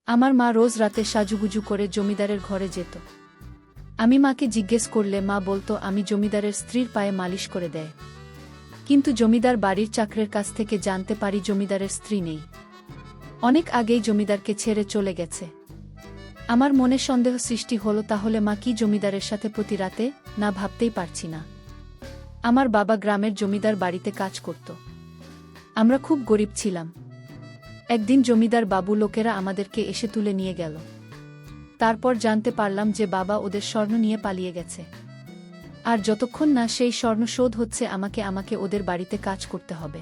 আমার মা রোজ রাতে সাজুগুজু করে জমিদারের ঘরে যেত। আমি মাকে জিজ্ঞেস করলে মা বলতো আমি জমিদারের স্ত্রীর পায়ে মালিশ করে দেয়। কিন্তু জমিদার বাড়ির চাকরের কাছ থেকে জানতে পারি জমিদারের স্ত্রী নেই। অনেক আগেই জমিদারকে ছেড়ে চলে গেছে। আমার মনে সন্দেহ সৃষ্টি হলো, তাহলে মা কি জমিদারের সাথে প্রতি রাতে? না, ভাবতেই পারছি না। আমার বাবা গ্রামের জমিদার বাড়িতে কাজ করত। আমরা খুব গরিব ছিলাম। একদিন জমিদার বাবু লোকেরা আমাদেরকে এসে তুলে নিয়ে গেল। তারপর জানতে পারলাম যে বাবা ওদের স্বর্ণ নিয়ে পালিয়ে গেছে। আর যতক্ষণ না সেই স্বর্ণ শোধ হচ্ছে আমাকে ওদের বাড়িতে কাজ করতে হবে।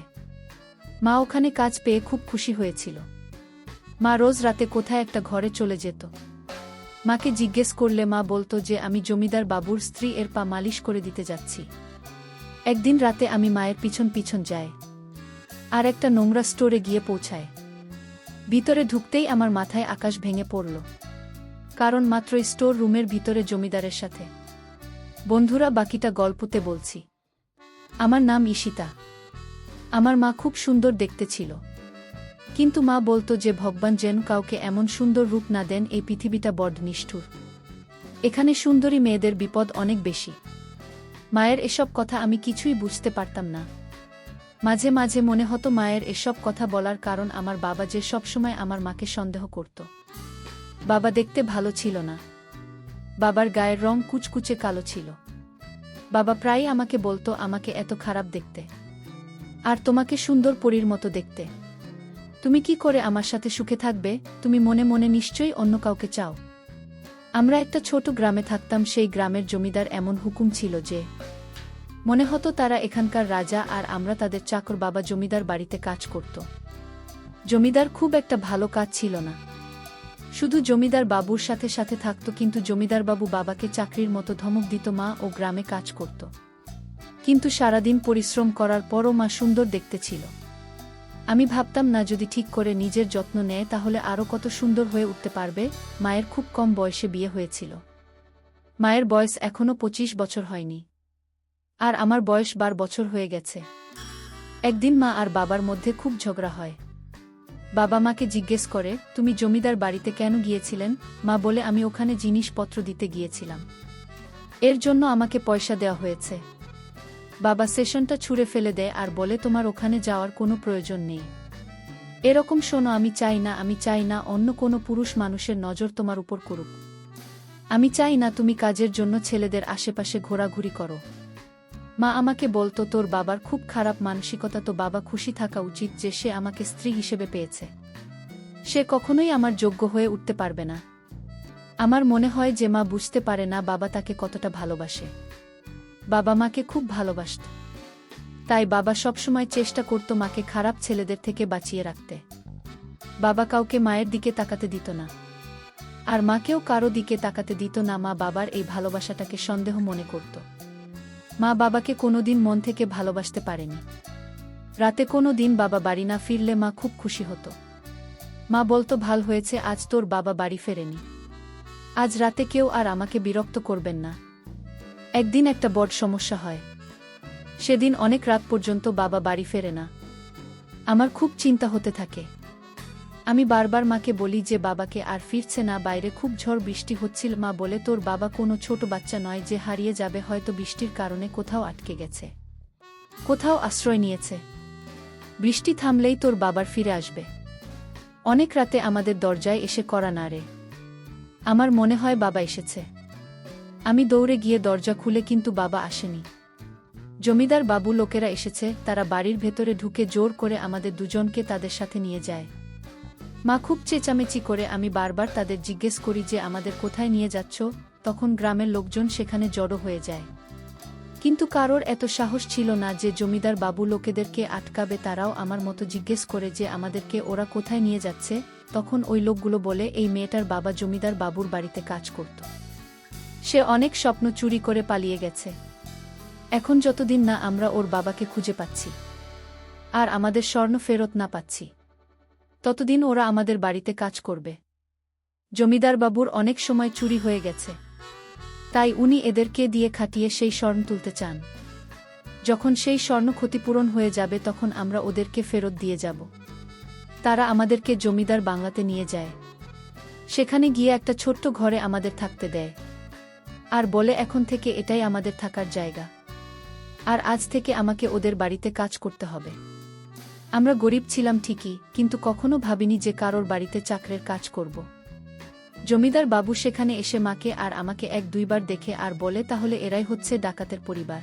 মা ওখানে কাজ পেয়ে খুব খুশি হয়েছিল। মা রোজ রাতে কোথায় একটা ঘরে চলে যেত। মাকে জিজ্ঞেস করলে মা বলতো যে আমি জমিদার বাবুর স্ত্রী এর পা মালিশ করে দিতে যাচ্ছি। একদিন রাতে আমি মায়ের পিছন পিছন যাই, আর একটা নোংরা স্টোরে গিয়ে পৌঁছায়। ভিতরে ঢুকতেই আমার মাথায় আকাশ ভেঙে পড়ল, কারণ মাত্র স্টোর রুমের ভিতরে জমিদারের সাথে। বন্ধুরা, বাকিটা গল্পতে বলছি। আমার নাম ঈশিতা। আমার মা খুব সুন্দর দেখতে ছিল, কিন্তু মা বলতো যে ভগবান যেন কাউকে এমন সুন্দর রূপ না দেন, এই পৃথিবীটা বড় নিষ্ঠুর। এখানে সুন্দরী মেয়েদের বিপদ অনেক বেশি। মায়ের এসব কথা আমি কিছুই বুঝতে পারতাম না। মাঝে মাঝে মনে হতো মায়ের এসব কথা বলার কারণ আমার বাবা, যে সবসময় আমার মাকে সন্দেহ করত। বাবা দেখতে ভালো ছিল না। বাবার গায়ের রং কুচকুচে কালো ছিল। বাবা প্রায়ই আমাকে বলতো আমাকে এত খারাপ দেখতে, আর তোমাকে সুন্দর পরীর মতো দেখতে। তুমি কি করে আমার সাথে সুখে থাকবে? তুমি মনে মনে নিশ্চয়ই অন্য কাউকে চাও। আমরা একটা ছোট গ্রামে থাকতাম। সেই গ্রামের জমিদার এমন হুকুম ছিল যে মনে হতো তারা এখানকার রাজা, আর আমরা তাদের চাকর। বাবা জমিদার বাড়িতে কাজ করত। জমিদার খুব একটা ভালো কাজ ছিল না, শুধু জমিদার বাবুর সাথে সাথে থাকত, কিন্তু জমিদার বাবু বাবাকে চাকরির মতো ধমক দিত। মা ও গ্রামে কাজ করত, কিন্তু সারাদিন পরিশ্রম করার পরও মা সুন্দর দেখতে ছিল। আমি ভাবতাম না, যদি ঠিক করে নিজের যত্ন নেয় তাহলে আরও কত সুন্দর হয়ে উঠতে পারবে। মায়ের খুব কম বয়সে বিয়ে হয়েছিল। মায়ের বয়স এখনও 25 বছর হয়নি, আর আমার বয়স 12 বছর হয়ে গেছে। একদিন মা আর বাবার মধ্যে খুব ঝগড়া হয়। বাবা মাকে জিজ্ঞেস করে, তুমি জমিদার বাড়িতে কেন গিয়েছিলেন? মা বলে, আমি ওখানে জিনিসপত্র দিতে গিয়েছিলাম, এর জন্য আমাকে পয়সা দেওয়া হয়েছে। বাবা সেশনটা ছুঁড়ে ফেলে দেয় আর বলে, তোমার ওখানে যাওয়ার কোনো প্রয়োজন নেই। এরকম শোনো, আমি চাই না অন্য কোনো পুরুষ মানুষের নজর তোমার উপর করুক। আমি চাই না তুমি কাজের জন্য ছেলেদের আশেপাশে ঘোরাঘুরি করো। মা আমাকে বলতো, তোর বাবার খুব খারাপ মানসিকতা, তো বাবা খুশি থাকা উচিত যে সে আমাকে স্ত্রী হিসেবে পেয়েছে। সে কখনোই আমার যোগ্য হয়ে উঠতে পারবে না। আমার মনে হয় যে মা বুঝতে পারে না বাবা তাকে কতটা ভালোবাসে। বাবা মাকে খুব ভালোবাসত, তাই বাবা সবসময় চেষ্টা করত মাকে খারাপ ছেলেদের থেকে বাঁচিয়ে রাখতে। বাবা কাউকে মায়ের দিকে তাকাতে দিত না, আর মাকেও কারো দিকে তাকাতে দিত না। মা বাবার এই ভালোবাসাটাকে সন্দেহ মনে করত। মা বাবাকে কোনোদিন মন থেকে ভালোবাসতে পারেনি। রাতে কোনো দিন বাবা বাড়ি না ফিরলে মা খুব খুশি হতো। মা বলতো, ভাল হয়েছে আজ তোর বাবা বাড়ি ফেরেনি, আজ রাতে কেউ আর আমাকে বিরক্ত করবেন না। একদিন একটা বড় সমস্যা হয়। সেদিন অনেক রাত পর্যন্ত বাবা বাড়ি ফেরে না। আমার খুব চিন্তা হতে থাকে। আমি বারবার মাকে বলি যে বাবাকে আর ফিরছে না। বাইরে খুব ঝড় বৃষ্টি হচ্ছিল। মা বলে, তোর বাবা কোনো ছোট বাচ্চা নয় যে হারিয়ে যাবে, হয়তো বৃষ্টির কারণে কোথাও আটকে গেছে, কোথাও আশ্রয় নিয়েছে। বৃষ্টি থামলেই তোর বাবার ফিরে আসবে। অনেক রাতে আমাদের দরজায় এসে কড়া নাড়ে। আমার মনে হয় বাবা এসেছে। আমি দৌড়ে গিয়ে দরজা খুলে, কিন্তু বাবা আসেনি। জমিদার বাবু লোকেরা এসেছে। তারা বাড়ির ভেতরে ঢুকে জোর করে আমাদের দুজনকে তাদের সাথে নিয়ে যায়। মা খুব চেঁচামেচি করে। আমি বারবার তাদের জিজ্ঞেস করি যে আমাদের কোথায় নিয়ে যাচ্ছ। তখন গ্রামের লোকজন সেখানে জড়ো হয়ে যায়, কিন্তু কারোর এত সাহস ছিল না যে জমিদার বাবু লোকেদেরকে আটকাবে। তারাও আমার মতো জিজ্ঞেস করে যে আমাদেরকে ওরা কোথায় নিয়ে যাচ্ছে। তখন ওই লোকগুলো বলে, এই মেয়েটার বাবা জমিদার বাবুর বাড়িতে কাজ করত, সে অনেক স্বপ্ন চুরি করে পালিয়ে গেছে। এখন যতদিন না আমরা ওর বাবাকে খুঁজে পাচ্ছি আর আমাদের স্বর্ণ ফেরত না পাচ্ছি, ততদিন ওরা আমাদের বাড়িতে কাজ করবে। জমিদার বাবুর অনেক সময় চুরি হয়ে গেছে, তাই উনি এদেরকে দিয়ে খাটিয়ে সেই স্বর্ণ তুলতে চান। যখন সেই স্বর্ণ ক্ষতিপূরণ হয়ে যাবে তখন আমরা ওদেরকে ফেরত দিয়ে যাব। তারা আমাদেরকে জমিদার বাংলাতে নিয়ে যায়। সেখানে গিয়ে একটা ছোট্ট ঘরে আমাদের থাকতে দেয় আর বলে এখন থেকে এটাই আমাদের থাকার জায়গা, আর আজ থেকে আমাকে ওদের বাড়িতে কাজ করতে হবে। আমরা গরিব ছিলাম ঠিকই, কিন্তু কখনো ভাবিনি যে কারোর বাড়িতে চাকরের কাজ করব। জমিদার বাবু সেখানে এসে মাকে আর আমাকে এক দুইবার দেখে আর বলে, তাহলে এরাই হচ্ছে ডাকাতের পরিবার।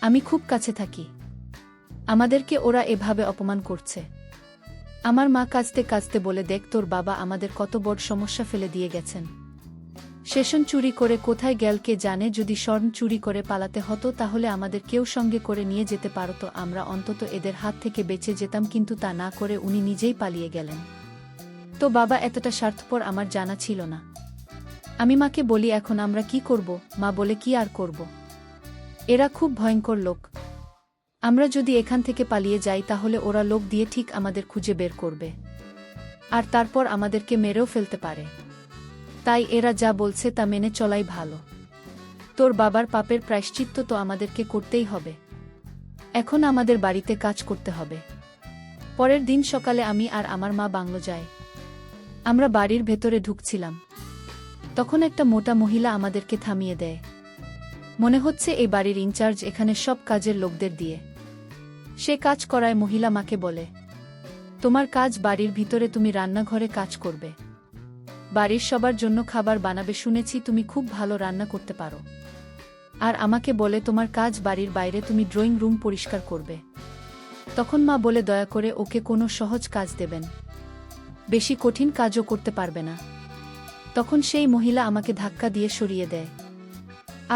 আমি খুব কাছে থাকি, আমাদেরকে ওরা এভাবে অপমান করছে। আমার মা কাঁদতে কাঁদতে বলে, দেখ তোর বাবা আমাদের কত বড় সমস্যা ফেলে দিয়ে গেছেন। সেশন চুরি করে কোথায় গেল কে জানে, যদি স্বর্ণ চুরি করে পালাতে হতো তাহলে আমাদের কেউ সঙ্গে করে নিয়ে যেতে পারত, আমরা অন্তত এদের হাত থেকে বেঁচে যেতাম, কিন্তু তা না করে উনি নিজেই পালিয়ে গেলেন। তো বাবা এতটা স্বার্থপর আমার জানা ছিল না। আমি মাকে বলি, এখন আমরা কি করব? মা বলে, কি আর করব, এরা খুব ভয়ঙ্কর লোক। আমরা যদি এখান থেকে পালিয়ে যাই তাহলে ওরা লোক দিয়ে ঠিক আমাদের খুঁজে বের করবে, আর তারপর আমাদেরকে মেরেও ফেলতে পারে। তাই এরা যা বলছে তা মেনে চলাই ভালো। তোর বাবার পাপের প্রায়শ্চিত্ত তো আমাদেরকে করতেই হবে। এখন আমাদের বাড়িতে কাজ করতে হবে। পরের দিন সকালে আমি আর আমার মা বাংলো যাই। আমরা বাড়ির ভেতরে ঢুকছিলাম, তখন একটা মোটা মহিলা আমাদেরকে থামিয়ে দেয়। মনে হচ্ছে এই বাড়ির ইনচার্জ এখানে সব কাজের লোকদের দিয়ে সে কাজ করায়। মহিলা মাকে বলে, তোমার কাজ বাড়ির ভিতরে, তুমি রান্নাঘরে কাজ করবে, বাড়ির সবার জন্য খাবার বানাবে, শুনেছি তুমি খুব ভালো রান্না করতে পারো। আর আমাকে বলে, তোমার কাজ বাড়ির বাইরে, তুমি ড্রয়িং রুম পরিষ্কার করবে। তখন মা বলে, দয়া করে ওকে কোনো সহজ কাজ দেবেন, বেশি কঠিন কাজও করতে পারবে না। তখন সেই মহিলা আমাকে ধাক্কা দিয়ে সরিয়ে দেয়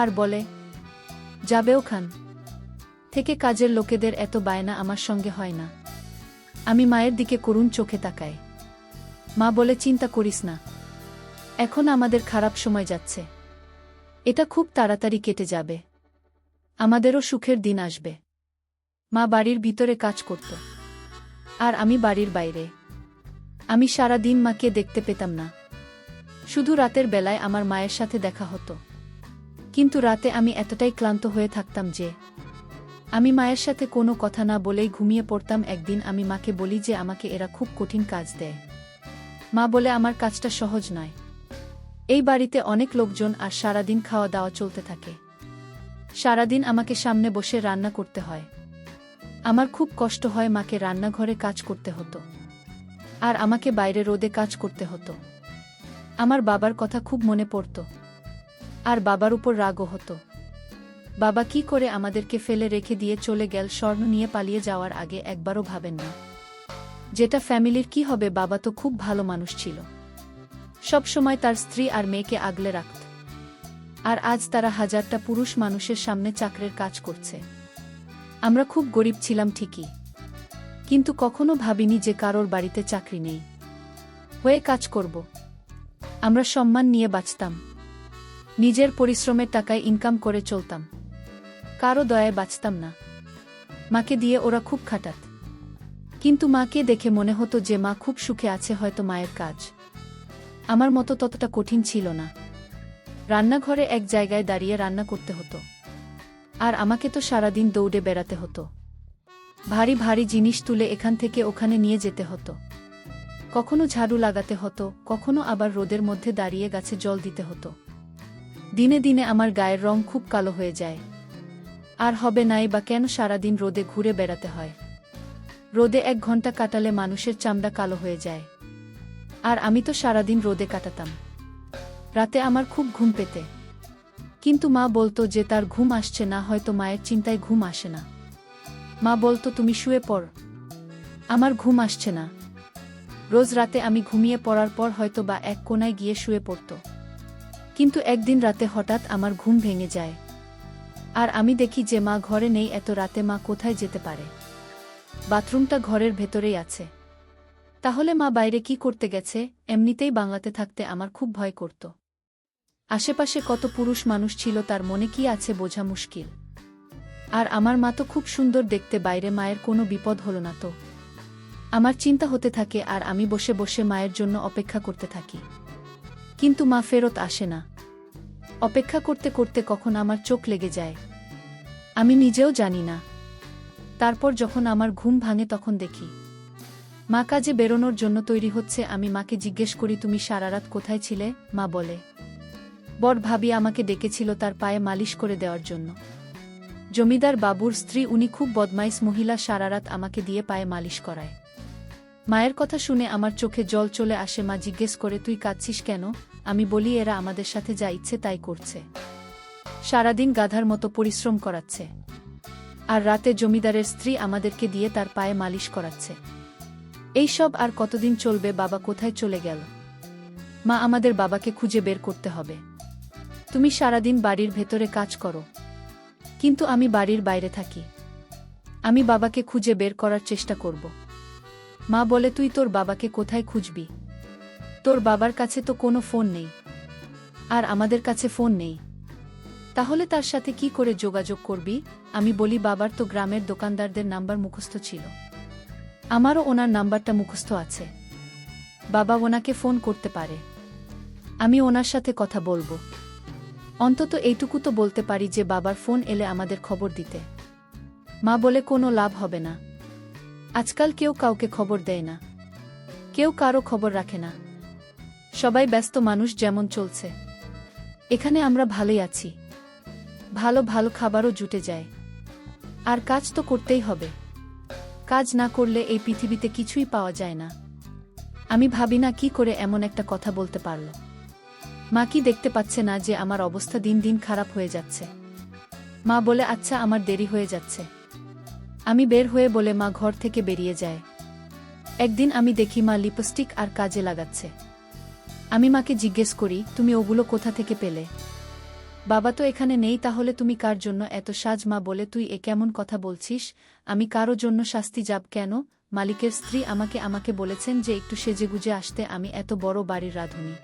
আর বলে, যাবে ওখান থেকে, কাজের লোকেদের এত বায়না আমার সঙ্গে হয় না। আমি মায়ের দিকে করুণ চোখে তাকাই। মা বলে, চিন্তা করিস না, এখন আমাদের খারাপ সময় যাচ্ছে, এটা খুব তাড়াতাড়ি কেটে যাবে, আমাদেরও সুখের দিন আসবে। মা বাড়ির ভিতরে কাজ করত আর আমি বাড়ির বাইরে। আমি সারা দিন মাকে দেখতে পেতাম না, শুধু রাতের বেলায় আমার মায়ের সাথে দেখা হতো। কিন্তু রাতে আমি এতটাই ক্লান্ত হয়ে থাকতাম যে আমি মায়ের সাথে কোনো কথা না বলেই ঘুমিয়ে পড়তাম। একদিন আমি মাকে বলি যে আমাকে এরা খুব কঠিন কাজ দেয়। মা বলে, আমার কাজটা সহজ নয়, এই বাড়িতে অনেক লোকজন আর সারাদিন খাওয়া দাওয়া চলতে থাকে, সারাদিন আমাকে সামনে বসে রান্না করতে হয়। আমার খুব কষ্ট হয়, মাকে রান্নাঘরে কাজ করতে হতো আর আমাকে বাইরে রোদে কাজ করতে হতো। আমার বাবার কথা খুব মনে পড়ত আর বাবার উপর রাগও হতো। বাবা কি করে আমাদেরকে ফেলে রেখে দিয়ে চলে গেল, স্বর্ণ নিয়ে পালিয়ে যাওয়ার আগে একবারও ভাবেন না যেটা ফ্যামিলির কি হবে। বাবা তো খুব ভালো মানুষ ছিল, সব সময় তার স্ত্রী আর মেয়েকে আগলে রাখত, আর আজ তারা হাজারটা পুরুষ মানুষের সামনে চাকরের কাজ করছে। আমরা খুব গরিব ছিলাম ঠিকই, কিন্তু কখনো ভাবিনি যে কারোর বাড়িতে চাকরি নেই হয়ে কাজ করব। আমরা সম্মান নিয়ে বাঁচতাম, নিজের পরিশ্রমের টাকায় ইনকাম করে চলতাম, কারো দয়ায় বাঁচতাম না। মাকে দিয়ে ওরা খুব খাটাত, কিন্তু মাকে দেখে মনে হতো যে মা খুব সুখে আছে, হয়তো মায়ের কাজ আমার মতো ততটা কঠিন ছিল না। রান্নাঘরে এক জায়গায় দাঁড়িয়ে রান্না করতে হতো, আর আমাকে তো সারাদিন দৌড়ে বেড়াতে হতো। ভারী ভারী জিনিস তুলে এখান থেকে ওখানে নিয়ে যেতে হতো, কখনো ঝাড়ু লাগাতে হতো, কখনো আবার রোদের মধ্যে দাঁড়িয়ে গাছে জল দিতে হতো। দিনে দিনে আমার গায়ের রং খুব কালো হয়ে যায়। আর হবে নাই বা কেন সারাদিন রোদে ঘুরে বেড়াতে হয়। রোদে 1 ঘন্টা কাটালে মানুষের চামড়া কালো হয়ে যায়, আর আমি তো সারাদিন রোদে কাটাতাম। রাতে আমার খুব ঘুম পেতে, কিন্তু মা বলতো যে তার ঘুম আসছে না, হয়তো মায়ের চিন্তায় ঘুম আসে না। মা বলতো, তুমি শুয়ে পড়, আমার ঘুম আসছে না। রোজ রাতে আমি ঘুমিয়ে পড়ার পর হয়তো বা এক কোণায় গিয়ে শুয়ে পড়ত, কিন্তু একদিন রাতে হঠাৎ আমার ঘুম ভেঙে যায়, আর আমি দেখি যে মা ঘরে নেই। এত রাতে মা কোথায় যেতে পারে? বাথরুমটা ঘরের ভেতরেই আছে। তাহলে মা বাইরে কি করতে গেছে? এমনিতেই বাংলাতে থাকতে আমার খুব ভয় করত। আশেপাশে কত পুরুষ মানুষ ছিল, তার মনে কি আছে বোঝা মুশকিল। আর আমার মা তো খুব সুন্দর দেখতে, বাইরে মায়ের কোনো বিপদ হলো না তো? আমার চিন্তা হতে থাকে, আর আমি বসে বসে মায়ের জন্য অপেক্ষা করতে থাকি, কিন্তু মা ফেরত আসে না। অপেক্ষা করতে করতে কখন আমার চোখ লেগে যায় আমি নিজেও জানি না। তারপর যখন আমার ঘুম ভাঙে তখন দেখি মা কাজে বেরোনোর জন্য তৈরি হচ্ছে, আমি মাকে জিজ্ঞেস করি তুমি সারা রাত কোথায় ছিলে? মা বলে বড় ভাবি আমাকে ডেকেছিল তার পায়ে মালিশ করে দেওয়ার জন্য। জমিদার বাবুর স্ত্রী, উনি খুব বদমাইশ মহিলা, সারা রাত আমাকে দিয়ে পায়ে মালিশ করায়। মায়ের কথা শুনে আমার চোখে জল চলে আসে। মা জিজ্ঞেস করে তুই কাঁদছিস কেন? আমি বলি এরা আমাদের সাথে যা ইচ্ছে তাই করছে, সারাদিন গাধার মতো পরিশ্রম করাচ্ছে, আর রাতে জমিদারের স্ত্রী আমাদেরকে দিয়ে তার পায়ে মালিশ করাচ্ছে। এই সব আর কতদিন চলবে? বাবা কোথায় চলে গেল? মা, আমাদের বাবাকে খুঁজে বের করতে হবে। তুমি সারাদিন বাড়ির ভেতরে কাজ করো, কিন্তু আমি বাড়ির বাইরে থাকি। আমি বাবাকে খুঁজে বের করার চেষ্টা করব। মা বলে তুই তোর বাবাকে কোথায় খুঁজবি? তোর বাবার কাছে তো কোনো ফোন নেই, আর আমাদের কাছে ফোন নেই, তাহলে তার সাথে কি করে যোগাযোগ করবি? আমি বলি বাবার তো গ্রামের দোকানদারদের নাম্বার মুখস্থ ছিল, আমারও ওনার নাম্বারটা মুখস্থ আছে, বাবা ওনাকে ফোন করতে পারে, আমি ওনার সাথে কথা বলবো। অন্তত এইটুকু তো বলতে পারি যে বাবার ফোন এলে আমাদের খবর দিতে। মা বলে কোনো লাভ হবে না, আজকাল কেউ কাউকে খবর দেয় না, কেউ কারো খবর রাখে না, সবাই ব্যস্ত মানুষ, যেমন চলছে। এখানে আমরা ভালোই আছি, ভালো ভালো খাবারও জুটে যায়, আর কাজ তো করতেই হবে, কাজ না করলে এই পৃথিবীতে কিছুই পাওয়া যায় না। আমি ভাবি না কি করে এমন একটা কথা বলতে পারল। মা কি দেখতে পাচ্ছে না যে আমার অবস্থা দিন দিন খারাপ হয়ে যাচ্ছে? মা বলে আচ্ছা, আমার দেরি হয়ে যাচ্ছে। আমি বের হয়ে বলে মা ঘর থেকে বেরিয়ে যায়। একদিন আমি দেখি মা লিপস্টিক আর কাজে লাগাচ্ছে। আমি মাকে জিজ্ঞেস করি তুমি ওগুলো কোথা থেকে পেলে? বাবা তো এখানে নেই, তাহলে তুমি কার জন্য এত সাজ? মা বলে তুই এ কেমন কথা বলছিস? আমি কারো জন্য শাস্তি যাব কেন? মালিকের স্ত্রী আমাকে বলেছেন যে একটু সেজেগুজে আসতে। আমি এত বড় বাড়ির রাঁধুনি,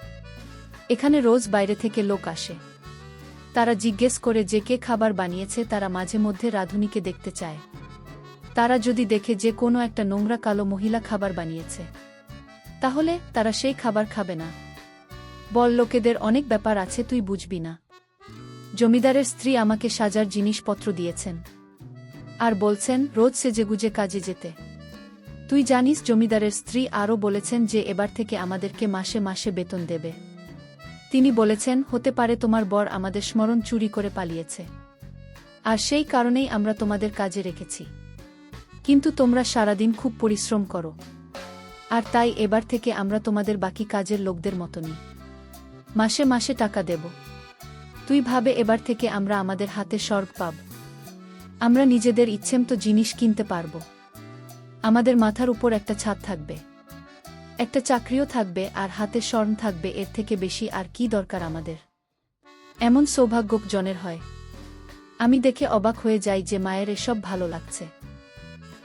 এখানে রোজ বাইরে থেকে লোক আসে, তারা জিজ্ঞেস করে যে কে খাবার বানিয়েছে, তারা মাঝে মধ্যে রাঁধুনিকে দেখতে চায়। তারা যদি দেখে যে কোনো একটা নোংরা কালো মহিলা খাবার বানিয়েছে, তাহলে তারা সেই খাবার খাবে না। বল, লোকেদের অনেক ব্যাপার আছে, তুই বুঝবি না। জমিদারের স্ত্রী আমাকে সাজার জিনিসপত্র দিয়েছেন, আর বলছেন রোজ সেজেগুজে কাজে যেতে। তুই জানিস জমিদারের স্ত্রী আরও বলেছেন যে এবার থেকে আমাদেরকে মাসে মাসে বেতন দেবে। তিনি বলেছেন হতে পারে তোমার বর আমাদের স্মরণ চুরি করে পালিয়েছে, আর সেই কারণেই আমরা তোমাদের কাজে রেখেছি, কিন্তু তোমরা সারাদিন খুব পরিশ্রম করো, আর তাই এবার থেকে আমরা তোমাদের বাকি কাজের লোকদের মতনই মাসে মাসে টাকা দেব। তুই ভাবে এবার থেকে আমরা আমাদের হাতে স্বর্গ পাব, আমরা নিজেদের ইচ্ছেমতো জিনিস কিনতে পারব, আমাদের মাথার উপর একটা ছাদ থাকবে, একটা চাকরিও থাকবে, আর হাতে স্বর্ণ থাকবে। এর থেকে বেশি আর কি দরকার আমাদের? এমন সৌভাগ্য জনের হয়। আমি দেখে অবাক হয়ে যাই যে মায়ের এসব ভালো লাগছে।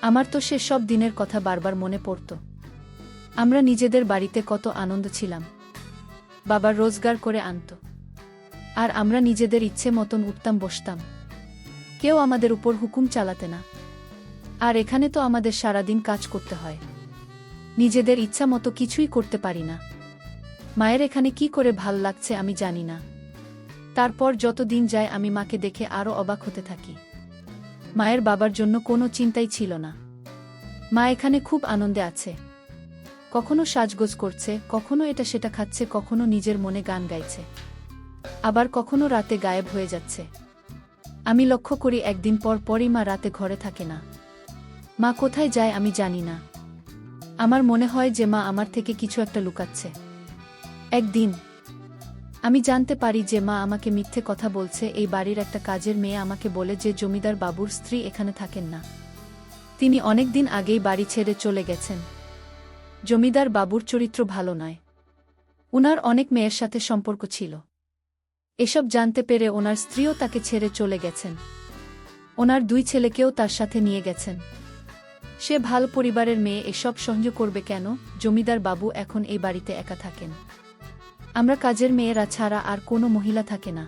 আমার তো সে সব দিনের কথা বারবার মনে পড়ত। আমরা নিজেদের বাড়িতে কত আনন্দ ছিলাম, বাবার রোজগার করে আনত, আর আমরা নিজেদের ইচ্ছে মতন উঠতাম বসতাম, কেউ আমাদের উপর হুকুম চালাতে না। আর এখানে তো আমাদের সারাদিন কাজ করতে হয়, নিজেদের ইচ্ছা মতো কিছুই করতে পারি না। মায়ের এখানে কি করে ভাল লাগছে আমি জানি না। তারপর যত দিন যায় আমি মাকে দেখে আরও অবাক হতে থাকি। মায়ের বাবার জন্য কোনো চিন্তাই ছিল না, মা এখানে খুব আনন্দে আছে, কখনো সাজগোজ করছে, কখনো এটা সেটা খাচ্ছে, কখনো নিজের মনে গান গাইছে, আবার কখনো রাতে গায়েব হয়ে যাচ্ছে। আমি লক্ষ্য করি একদিন পর পরই মা রাতে ঘরে থাকে না। মা কোথায় যায় আমি জানি না। আমার মনে হয় যে মা আমার থেকে কিছু একটা লুকাচ্ছে। একদিন আমি জানতে পারি যে মা আমাকে মিথ্যে কথা বলছে। এই বাড়ির একটা কাজের মেয়ে আমাকে বলে যে জমিদার বাবুর স্ত্রী এখানে থাকেন না, তিনি অনেক দিন আগেই বাড়ি ছেড়ে চলে গেছেন। জমিদার বাবুর চরিত্র ভালো নয়, উনার অনেক মেয়ের সাথে সম্পর্ক ছিল। এসব জানতে পেরে ওনার স্ত্রীও তাকে ছেড়ে চলে গেছেন, ওনার 2 ছেলেকেও তার সাথে নিয়ে গেছেন। সে ভালো পরিবারের মেয়ে, এসব সহ্য করবে কেন? জমিদার বাবু এখন এই বাড়িতে একা থাকেন, আমরা কাজের মেয়েরা ছাড়া আর কোনো মহিলা থাকে না।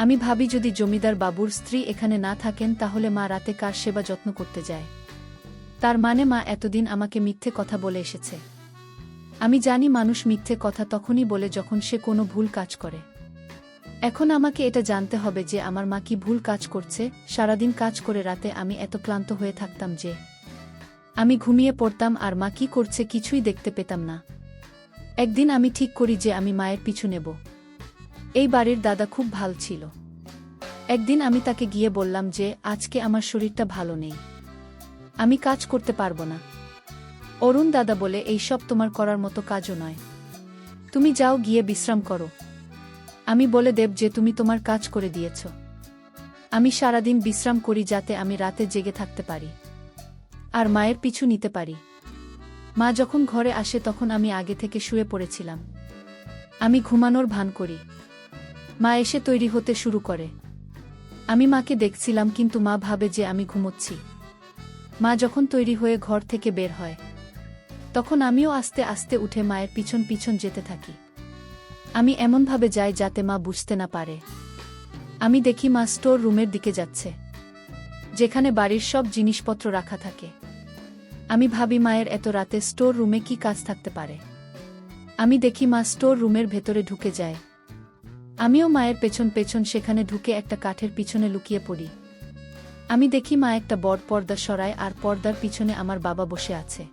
আমি ভাবি যদি জমিদার বাবুর স্ত্রী এখানে না থাকেন তাহলে মা রাতে কার সেবা যত্ন করতে যায়? তার মানে মা এতদিন আমাকে মিথ্যে কথা বলে এসেছে। আমি জানি মানুষ মিথ্যে কথা তখনই বলে যখন সে কোনো ভুল কাজ করে। এখন আমাকে এটা জানতে হবে যে আমার মা কি ভুল কাজ করছে। সারাদিন কাজ করে রাতে আমি এত ক্লান্ত হয়ে থাকতাম যে আমি ঘুমিয়ে পড়তাম আর মা কি করছে কিছুই দেখতে পেতাম না। একদিন আমি ঠিক করি যে আমি মায়ের পিছু নেব। এই বাড়ির দাদা খুব ভাল ছিল। একদিন আমি তাকে গিয়ে বললাম যে আজকে আমার শরীরটা ভালো নেই, আমি কাজ করতে পারবো না। অরুণ দাদা বলে এইসব তোমার করার মতো কাজও নয়, তুমি যাও গিয়ে বিশ্রাম করো। আমি বলে দেব যে তুমি তোমার কাজ করে দিয়েছ। আমি সারাদিন বিশ্রাম করি যাতে আমি রাতে জেগে থাকতে পারি আর মায়ের পিছু নিতে পারি। মা যখন ঘরে আসে তখন আমি আগে থেকে শুয়ে পড়েছিলাম। আমি ঘুমানোর ভান করি। মা এসে তৈরি হতে শুরু করে। আমি মাকে দেখছিলাম কিন্তু মা ভাবে যে আমি ঘুমোচ্ছি। মা যখন তৈরি হয়ে ঘর থেকে বের হয় তখন আমিও আস্তে আস্তে উঠে মায়ের পিছন পিছন যেতে থাকি। আমি এমনভাবে যাই যাতে মা বুঝতে না পারে। আমি দেখি মা স্টোর রুমের দিকে যাচ্ছে, যেখানে বাড়ির সব জিনিসপত্র রাখা থাকে। আমি ভাবি মায়ের এত রাতে স্টোর রুমে কি কাজ থাকতে পারে। আমি দেখি মা স্টোর রুমের ভেতরে ঢুকে যায়। আমিও মায়ের পেছন পেছন সেখানে ঢুকে একটা কাঠের পিছনে লুকিয়ে পড়ি। আমি দেখি মা একটা বড় পর্দা সরায় আর পর্দার পিছনে আমার বাবা বসে আছে।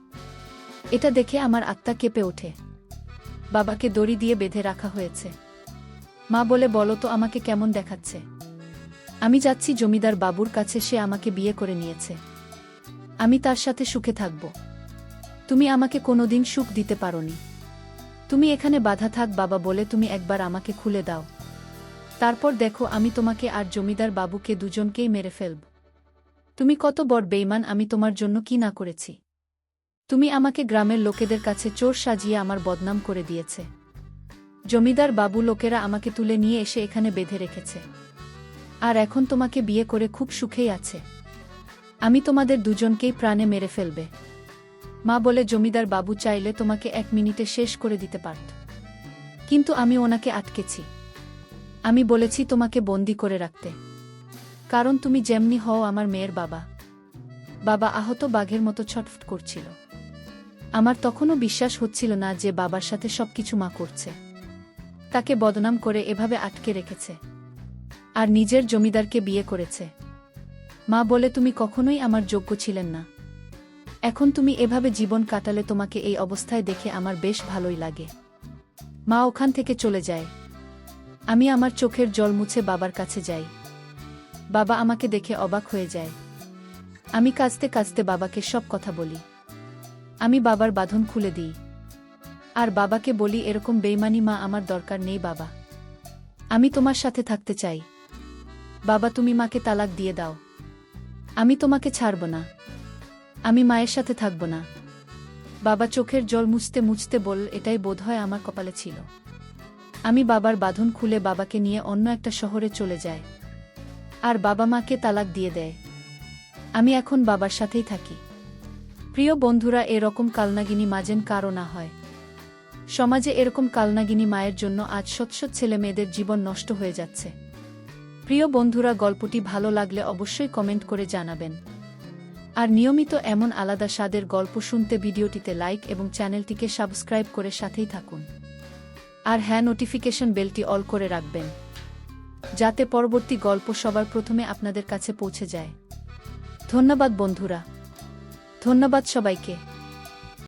এটা দেখে আমার আত্মা কেঁপে ওঠে। বাবাকে দড়ি দিয়ে বেঁধে রাখা হয়েছে। মা বলে, বলো তো আমাকে কেমন দেখাচ্ছে? আমি যাচ্ছি জমিদার বাবুর কাছে, সে আমাকে বিয়ে করে নিয়েছে, আমি তার সাথে সুখে থাকব। তুমি আমাকে কোনোদিন সুখ দিতে পারোনি, তুমি এখানে বাধা থাক বাবা বলে তুমি একবার আমাকে খুলে দাও। তারপর দেখো আমি তোমাকে আর জমিদার বাবুকে দুজনকেই মেরে ফেলব। তুমি কত বড় বেঈমান, আমি তোমার জন্য কি না করেছি। তুমি আমাকে গ্রামের লোকেদের কাছে চোর সাজিয়ে আমার বদনাম করে দিয়েছে। জমিদার বাবু লোকেরা আমাকে তুলে নিয়ে এসে এখানে বেঁধে রেখেছে, আর এখন তোমাকে বিয়ে করে খুব সুখেই আছে। আমি তোমাদের দুজনকেই প্রাণে মেরে ফেলবে। মা বলে, জমিদার বাবু চাইলে তোমাকে 1 মিনিটে শেষ করে দিতে পারত, কিন্তু আমি ওনাকে আটকেছি। আমি বলেছি তোমাকে বন্দি করে রাখতে, কারণ তুমি যেমনি হও আমার মেয়ের বাবা। বাবা আহত বাঘের মতো ছটফট করছিল। আমার তখনও বিশ্বাস হচ্ছিল না যে বাবার সাথে সবকিছু মা করছে, তাকে বদনাম করে এভাবে আটকে রেখেছে আর নিজের জমিদারকে বিয়ে করেছে। মা বলে, তুমি কখনোই আমার যোগ্য ছিলেন না। এখন তুমি এভাবে জীবন কাটালে তোমাকে এই অবস্থায় দেখে আমার বেশ ভালোই লাগে। মা ওখান থেকে চলে যায়। আমি আমার চোখের জল মুছে বাবার কাছে যাই। বাবা আমাকে দেখে অবাক হয়ে যায়। আমি কাঁদতে কাঁদতে বাবাকে সব কথা বলি। আমি বাবার বাঁধন খুলে দিই আর বাবাকে বলি, এরকম বেইমানি মা আমার দরকার নেই বাবা, আমি তোমার সাথে থাকতে চাই। বাবা তুমি মাকে তালাক দিয়ে দাও, আমি তোমাকে ছাড়ব না, আমি মায়ের সাথে থাকব না। বাবা চোখের জল মুছতে মুছতে বল, এটাই বোধহয় আমার কপালে ছিল। আমি বাবার বাঁধন খুলে বাবাকে নিয়ে অন্য একটা শহরে চলে যায় আর বাবা মাকে তালাক দিয়ে দেয়। আমি এখন বাবার সাথেই থাকি। প্রিয় বন্ধুরা, এরকম কালনাগিনী মা যেন কারো না হয়। সমাজে এরকম কালনাগিনী মায়ের জন্য আজ শত শত ছেলে মেয়েদের জীবন নষ্ট হয়ে যাচ্ছে। প্রিয় বন্ধুরা, গল্পটি ভালো লাগলে অবশ্যই কমেন্ট করে জানাবেন। আর নিয়মিত এমন আলাদা স্বাদের গল্প শুনতে ভিডিওটিতে লাইক এবং চ্যানেলটিকে সাবস্ক্রাইব করে সাথেই থাকুন। আর হ্যাঁ, নোটিফিকেশন বেলটি অল করে রাখবেন, যাতে পরবর্তী গল্প সবার প্রথমে আপনাদের কাছে পৌঁছে যায়। ধন্যবাদ বন্ধুরা, ধন্যবাদ সবাইকে।